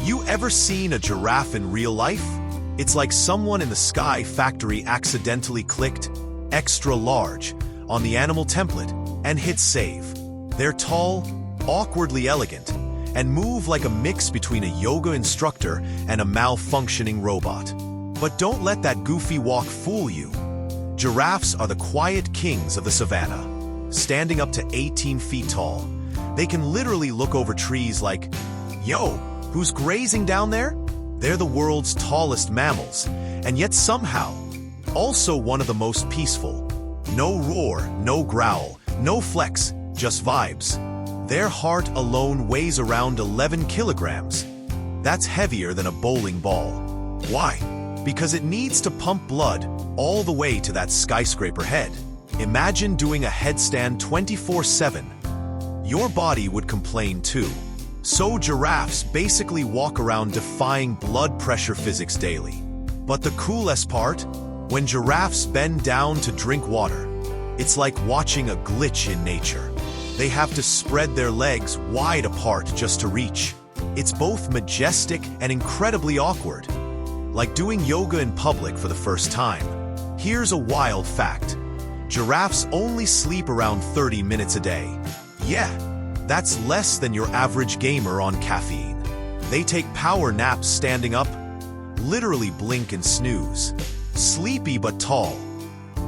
You ever seen a giraffe in real life? It's like someone in the Sky Factory accidentally clicked extra large on the animal template and hit save. They're tall, awkwardly elegant, and move like a mix between a yoga instructor and a malfunctioning robot. But don't let that goofy walk fool you. Giraffes are the quiet kings of the Savanna. Standing up to 18 feet tall, they can literally look over trees like, "Yo, who's grazing down there?" They're the world's tallest mammals, and yet somehow, also one of the most peaceful. No roar, no growl, no flex, just vibes. Their heart alone weighs around 11 kilograms. That's heavier than a bowling ball. Why? Because it needs to pump blood all the way to that skyscraper head. Imagine doing a headstand 24/7. Your body would complain too. So giraffes basically walk around defying blood pressure physics daily. But the coolest part? When giraffes bend down to drink water, it's like watching a glitch in nature. They have to spread their legs wide apart just to reach. It's both majestic and incredibly awkward. Like doing yoga in public for the first time. Here's a wild fact. Giraffes only sleep around 30 minutes a day. Yeah, that's less than your average gamer on caffeine. They take power naps standing up, literally blink and snooze. Sleepy but tall.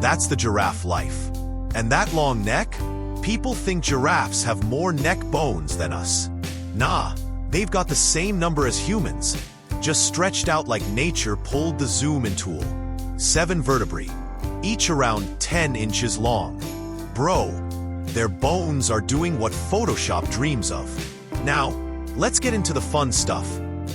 That's the giraffe life. And that long neck? People think giraffes have more neck bones than us. Nah, they've got the same number as humans, just stretched out like nature pulled the zoom in tool. 7 vertebrae, each around 10 inches long. Bro, their bones are doing what Photoshop dreams of. Now, let's get into the fun stuff.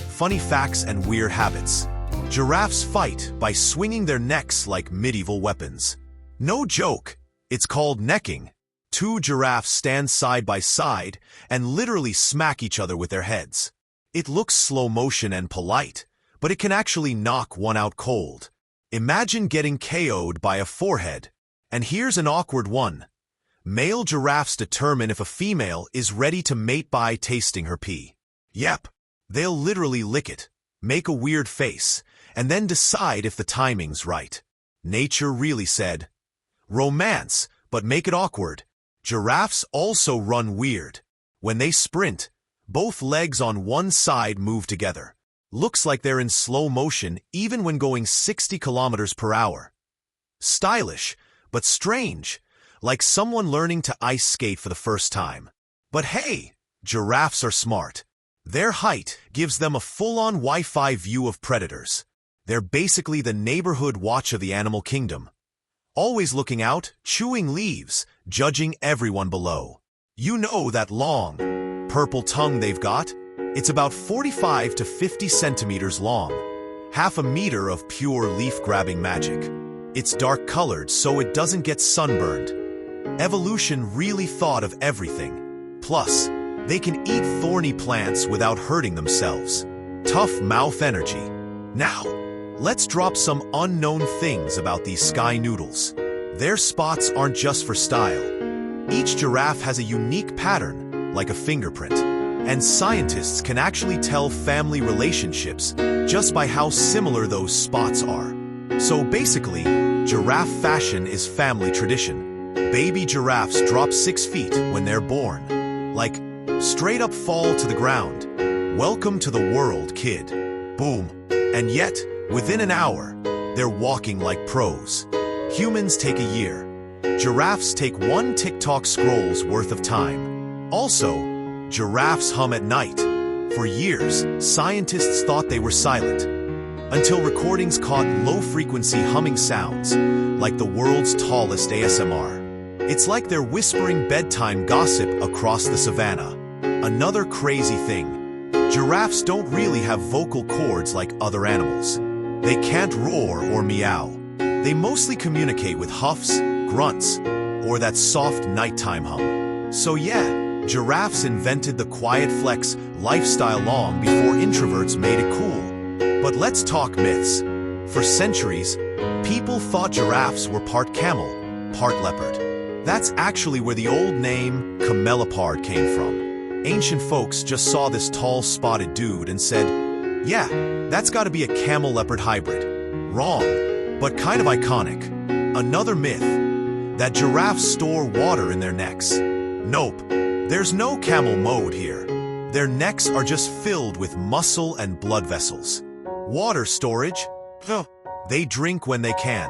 Funny facts and weird habits. Giraffes fight by swinging their necks like medieval weapons. No joke, it's called necking. 2 giraffes stand side by side and literally smack each other with their heads. It looks slow motion and polite, but it can actually knock one out cold. Imagine getting KO'd by a forehead. And here's an awkward one. Male giraffes determine if a female is ready to mate by tasting her pee. Yep, they'll literally lick it, make a weird face, and then decide if the timing's right. Nature really said, romance, but make it awkward. Giraffes also run weird. When they sprint, both legs on one side move together. Looks like they're in slow motion even when going 60 kilometers per hour. Stylish, but strange, like someone learning to ice skate for the first time. But hey, giraffes are smart. Their height gives them a full-on Wi-Fi view of predators. They're basically the neighborhood watch of the animal kingdom. Always looking out, chewing leaves, judging everyone below. You know that long, purple tongue they've got? It's about 45 to 50 centimeters long. Half a meter of pure leaf-grabbing magic. It's dark-colored so it doesn't get sunburned. Evolution really thought of everything. Plus, they can eat thorny plants without hurting themselves. Tough mouth energy. Now, let's drop some unknown things about these sky noodles. Their spots aren't just for style. Each giraffe has a unique pattern, like a fingerprint. And scientists can actually tell family relationships just by how similar those spots are. So basically, giraffe fashion is family tradition. Baby giraffes drop 6 feet when they're born. Like, straight up fall to the ground. Welcome to the world, kid. Boom. And yet, within an hour, they're walking like pros. Humans take a year. Giraffes take 1 TikTok scroll's worth of time. Also, giraffes hum at night. For years, scientists thought they were silent, until recordings caught low-frequency humming sounds, like the world's tallest ASMR. It's like they're whispering bedtime gossip across the savannah. Another crazy thing, giraffes don't really have vocal cords like other animals. They can't roar or meow. They mostly communicate with huffs, grunts, or that soft nighttime hum. So yeah, giraffes invented the quiet flex lifestyle long before introverts made it cool. But let's talk myths. For centuries, people thought giraffes were part camel, part leopard. That's actually where the old name Camelopard came from. Ancient folks just saw this tall spotted dude and said, Yeah, that's gotta be a camel-leopard hybrid. Wrong, but kind of iconic. Another myth, that giraffes store water in their necks. Nope, there's no camel mode here. Their necks are just filled with muscle and blood vessels. Water storage? They drink when they can,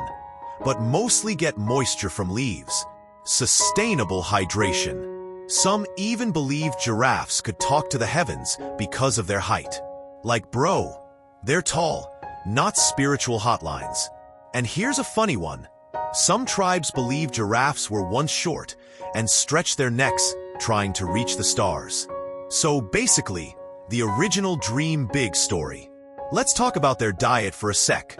but mostly get moisture from leaves. Sustainable hydration. Some even believe giraffes could talk to the heavens because of their height. Like bro, they're tall, not spiritual hotlines. And here's a funny one. Some tribes believe giraffes were once short and stretched their necks trying to reach the stars. So basically, the original Dream Big story. Let's talk about their diet for a sec.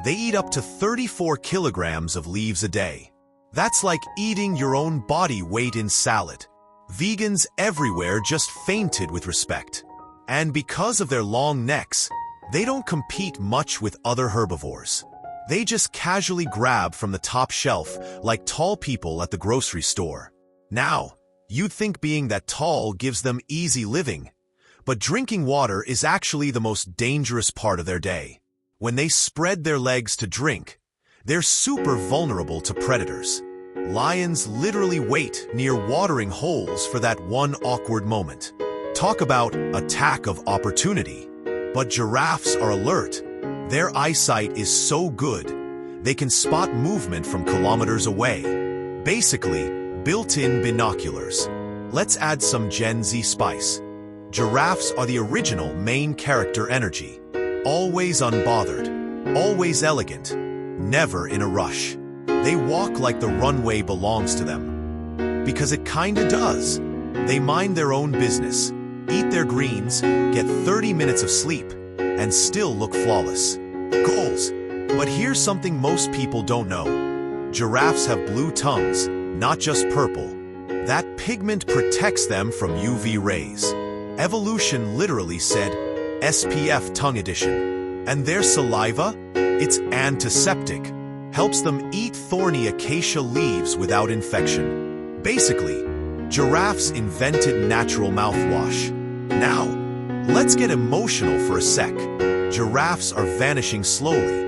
They eat up to 34 kilograms of leaves a day. That's like eating your own body weight in salad. Vegans everywhere just fainted with respect. And because of their long necks, they don't compete much with other herbivores. They just casually grab from the top shelf like tall people at the grocery store. Now, you'd think being that tall gives them easy living, but drinking water is actually the most dangerous part of their day. When they spread their legs to drink, they're super vulnerable to predators. Lions literally wait near watering holes for that one awkward moment. Talk about attack of opportunity. But giraffes are alert. Their eyesight is so good, they can spot movement from kilometers away. Basically, built-in binoculars. Let's add some Gen Z spice. Giraffes are the original main character energy. Always unbothered, always elegant, never in a rush. They walk like the runway belongs to them. Because it kinda does. They mind their own business, eat their greens, get 30 minutes of sleep, and still look flawless. Goals. But here's something most people don't know. Giraffes have blue tongues, not just purple. That pigment protects them from UV rays. Evolution literally said, SPF tongue edition. And their saliva? It's antiseptic. Helps them eat thorny acacia leaves without infection. Basically, giraffes invented natural mouthwash. Now, let's get emotional for a sec. Giraffes are vanishing slowly.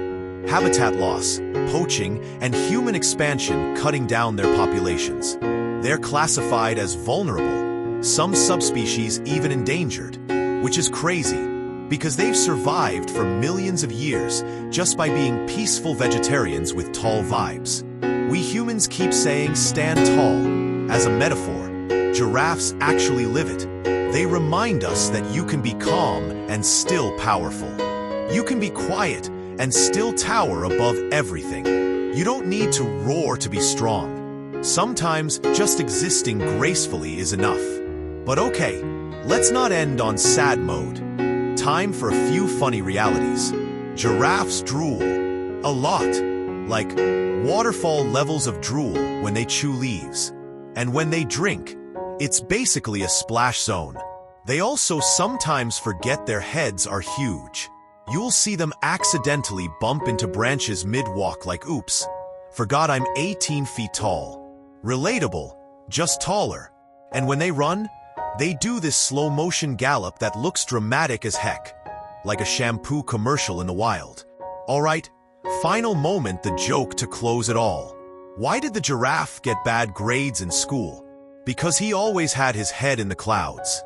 Habitat loss, poaching, and human expansion cutting down their populations. They're classified as vulnerable, some subspecies even endangered, which is crazy, because they've survived for millions of years just by being peaceful vegetarians with tall vibes. We humans keep saying stand tall as a metaphor. Giraffes actually live it. They remind us that you can be calm and still powerful. You can be quiet and still tower above everything. You don't need to roar to be strong. Sometimes just existing gracefully is enough. But okay, let's not end on sad mode. Time for a few funny realities. Giraffes drool. A lot. Like waterfall levels of drool when they chew leaves. And when they drink, it's basically a splash zone. They also sometimes forget their heads are huge. You'll see them accidentally bump into branches mid-walk like oops, forgot I'm 18 feet tall. Relatable, just taller. And when they run, they do this slow-motion gallop that looks dramatic as heck, like a shampoo commercial in the wild. Alright, final moment, the joke to close it all. Why did the giraffe get bad grades in school? Because he always had his head in the clouds.